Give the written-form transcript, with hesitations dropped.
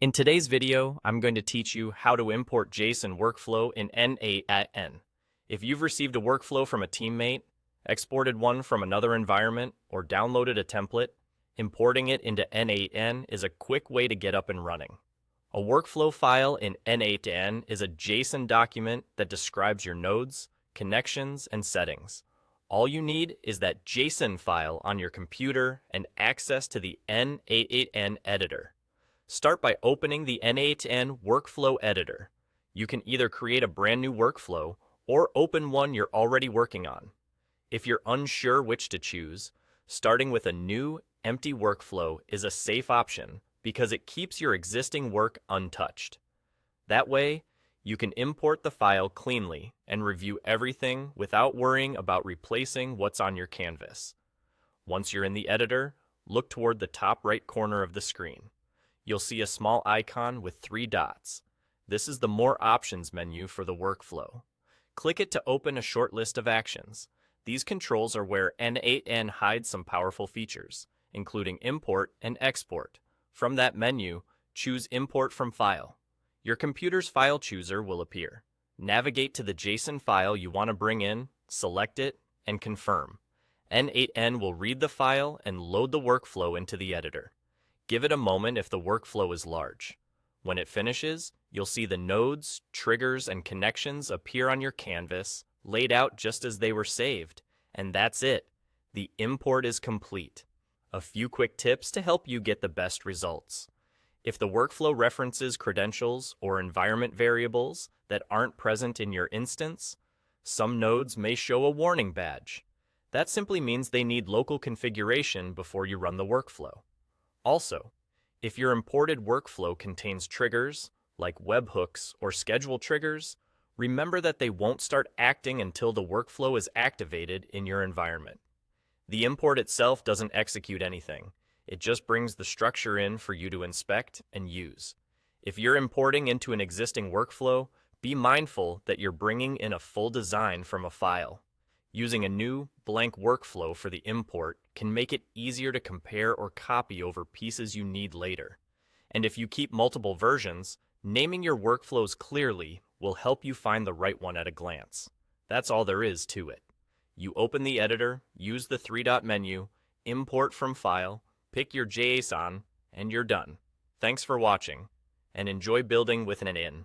In today's video, I'm going to teach you how to import JSON workflow in n8n. If you've received a workflow from a teammate, exported one from another environment, or downloaded a template, importing it into n8n is a quick way to get up and running. A workflow file in n8n is a JSON document that describes your nodes, connections, and settings. All you need is that JSON file on your computer and access to the n8n editor. Start by opening the n8n Workflow Editor. You can either create a brand new workflow or open one you're already working on. If you're unsure which to choose, starting with a new, empty workflow is a safe option because it keeps your existing work untouched. That way, you can import the file cleanly and review everything without worrying about replacing what's on your canvas. Once you're in the editor, look toward the top right corner of the screen. You'll see a small icon with 3 dots. This is the More Options menu for the workflow. Click it to open a short list of actions. These controls are where n8n hides some powerful features, including import and export. From that menu, choose Import from File. Your computer's file chooser will appear. Navigate to the JSON file you want to bring in, select it, and confirm. n8n will read the file and load the workflow into the editor. Give it a moment if the workflow is large. When it finishes, you'll see the nodes, triggers, and connections appear on your canvas, laid out just as they were saved. And that's it. The import is complete. A few quick tips to help you get the best results. If the workflow references credentials or environment variables that aren't present in your instance, some nodes may show a warning badge. That simply means they need local configuration before you run the workflow. Also, if your imported workflow contains triggers, like webhooks or schedule triggers, remember that they won't start acting until the workflow is activated in your environment. The import itself doesn't execute anything. It just brings the structure in for you to inspect and use. If you're importing into an existing workflow, be mindful that you're bringing in a full design from a file. Using a new, blank workflow for the import can make it easier to compare or copy over pieces you need later. And if you keep multiple versions, naming your workflows clearly will help you find the right one at a glance. That's all there is to it. You open the editor, use the 3-dot menu, import from file, pick your JSON, and you're done. Thanks for watching, and enjoy building with n8n.